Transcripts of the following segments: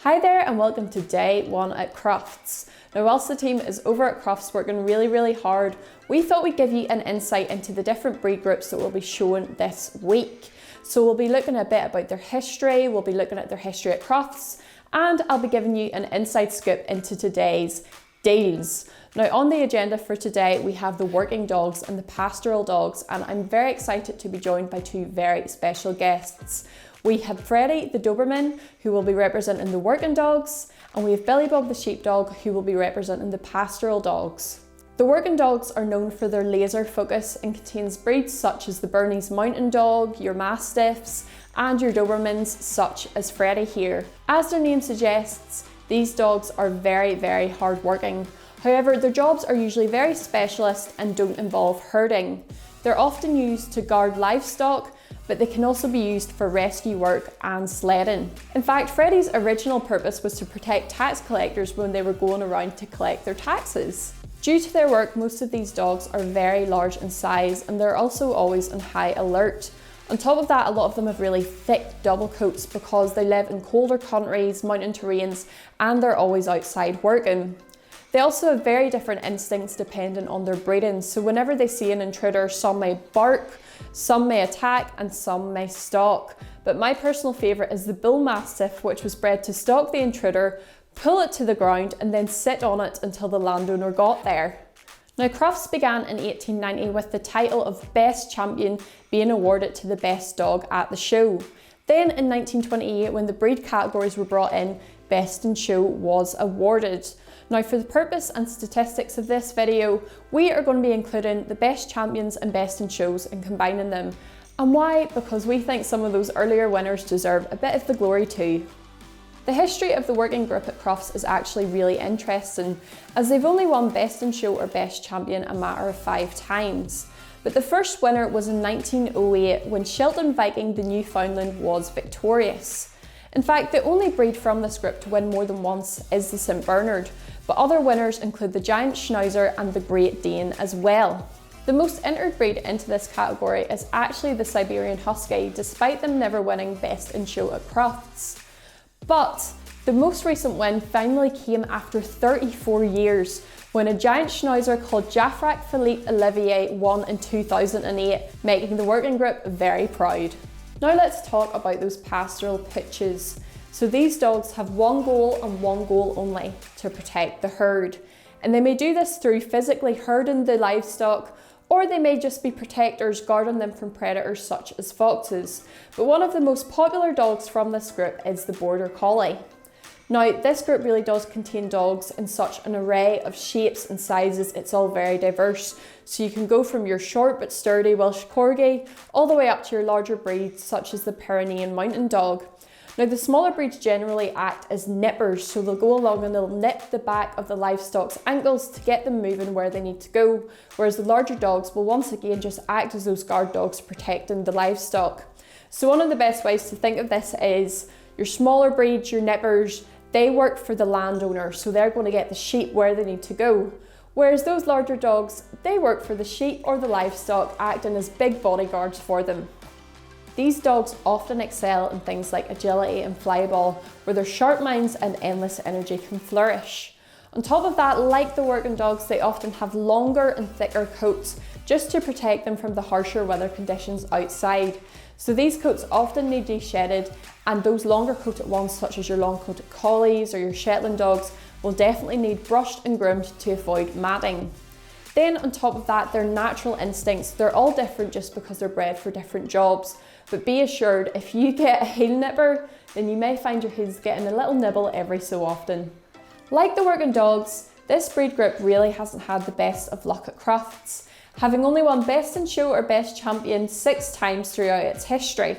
Hi there and welcome to day one at Crufts. Now whilst the team is over at Crufts working really hard, we thought we'd give you an insight into the different breed groups that we'll be showing this week. So we'll be looking a bit about their history, we'll be looking at their history at Crufts, and I'll be giving you an inside scoop into today's deals. Now on the agenda for today we have the working dogs and the pastoral dogs, and I'm very excited to be joined by two very special guests. We have Freddie the Doberman, who will be representing the working dogs, and we have Billy Bob the sheepdog, who will be representing the pastoral dogs. The working dogs are known for their laser focus and contains breeds such as the Bernese Mountain Dog, your Mastiffs, and your Dobermans such as Freddie here. As their name suggests, these dogs are very hard working. However, their jobs are usually very specialist and don't involve herding. They're often used to guard livestock, but they can also be used for rescue work and sledding. In fact, Freddie's original purpose was to protect tax collectors when they were going around to collect their taxes. Due to their work, most of these dogs are very large in size and they're also always on high alert. On top of that, a lot of them have really thick double coats because they live in colder countries, mountain terrains, and they're always outside working. They also have very different instincts depending on their breeding, so whenever they see an intruder, some may bark, some may attack, and some may stalk. But my personal favourite is the Bull Mastiff, which was bred to stalk the intruder, pull it to the ground, and then sit on it until the landowner got there. Now Crufts began in 1890 with the title of Best Champion being awarded to the best dog at the show. Then in 1928, when the breed categories were brought in, Best in Show was awarded. Now for the purpose and statistics of this video, we are going to be including the best champions and best in shows and combining them. And why? Because we think some of those earlier winners deserve a bit of the glory too. The history of the working group at Crufts is actually really interesting, as they've only won best in show or best champion a matter of 5 times. But the first winner was in 1908 when Shetland Viking the Newfoundland was victorious. In fact, the only breed from this group to win more than once is the St Bernard, but other winners include the Giant Schnauzer and the Great Dane as well. The most entered breed into this category is actually the Siberian Husky, despite them never winning best in show at Crufts. But the most recent win finally came after 34 years, when a giant schnauzer called Jaffrac Philippe Olivier won in 2008, making the working group very proud. Now let's talk about those pastoral pitches. So these dogs have one goal and one goal only: to protect the herd. And they may do this through physically herding the livestock, or they may just be protectors, guarding them from predators such as foxes. But one of the most popular dogs from this group is the Border Collie. Now this group really does contain dogs in such an array of shapes and sizes, it's all very diverse. So you can go from your short but sturdy Welsh Corgi all the way up to your larger breeds such as the Pyrenean Mountain Dog. Now the smaller breeds generally act as nippers, so they'll go along and they'll nip the back of the livestock's ankles to get them moving where they need to go, whereas the larger dogs will once again just act as those guard dogs protecting the livestock. So one of the best ways to think of this is your smaller breeds, your nippers, they work for the landowner, so they're going to get the sheep where they need to go. Whereas those larger dogs, they work for the sheep or the livestock, acting as big bodyguards for them. These dogs often excel in things like agility and flyball, where their sharp minds and endless energy can flourish. On top of that, like the working dogs, they often have longer and thicker coats, just to protect them from the harsher weather conditions outside. So these coats often need de-shedded, and those longer coated ones, such as your long coated collies or your Shetland dogs, will definitely need brushed and groomed to avoid matting. Then on top of that, their natural instincts, they're all different just because they're bred for different jobs. But be assured, if you get a heel nipper, then you may find your heels getting a little nibble every so often. Like the working dogs, this breed group really hasn't had the best of luck at Crufts, having only won best in show or best champion 6 times throughout its history.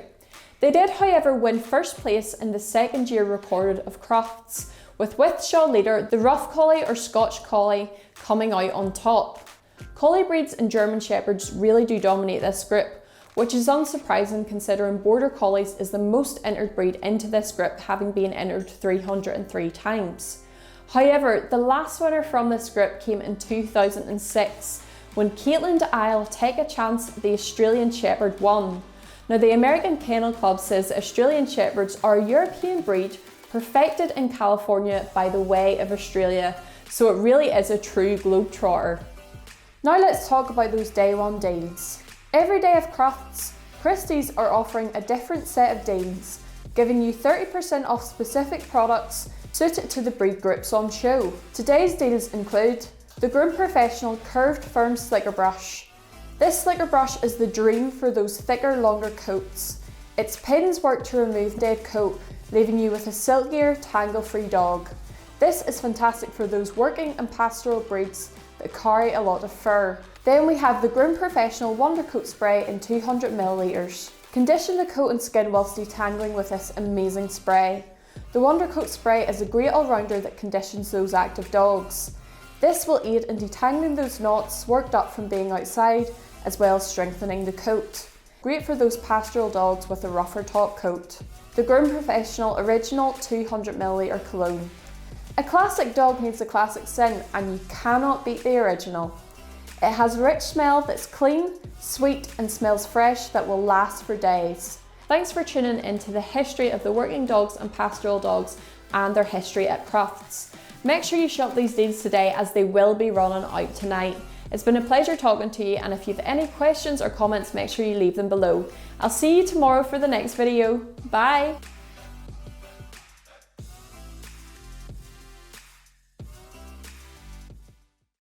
They did, however, win first place in the second year recorded of Crufts, with Withshaw leader, the Rough Collie or Scotch Collie, coming out on top. Collie breeds and German Shepherds really do dominate this group, which is unsurprising considering Border Collies is the most entered breed into this group, having been entered 303 times. However, the last winner from this group came in 2006, when Caitlin de Isle Take a Chance the Australian Shepherd won. Now the American Kennel Club says Australian Shepherds are a European breed perfected in California by the way of Australia, so it really is a true globetrotter. Now let's talk about those day one deals. Every day of Crufts, Christies are offering a different set of deals, giving you 30% off specific products suited to the breed groups on show. Today's deals include the Groom Professional Curved Firm Slicker Brush. This slicker brush is the dream for those thicker, longer coats. Its pins work to remove dead coat, leaving you with a silkier, tangle-free dog. This is fantastic for those working and pastoral breeds that carry a lot of fur. Then we have the Groom Professional Wonder Coat Spray in 200ml. Condition the coat and skin whilst detangling with this amazing spray. The Wonder Coat Spray is a great all-rounder that conditions those active dogs. This will aid in detangling those knots worked up from being outside, as well as strengthening the coat. Great for those pastoral dogs with a rougher top coat. The Groom Professional Original 200ml Cologne. A classic dog needs a classic scent, and you cannot beat the original. It has a rich smell that's clean, sweet and smells fresh that will last for days. Thanks for tuning into the history of the working dogs and pastoral dogs and their history at Crufts. Make sure you shop these deals today as they will be running out tonight. It's been a pleasure talking to you, and if you have any questions or comments, make sure you leave them below. I'll see you tomorrow for the next video. Bye!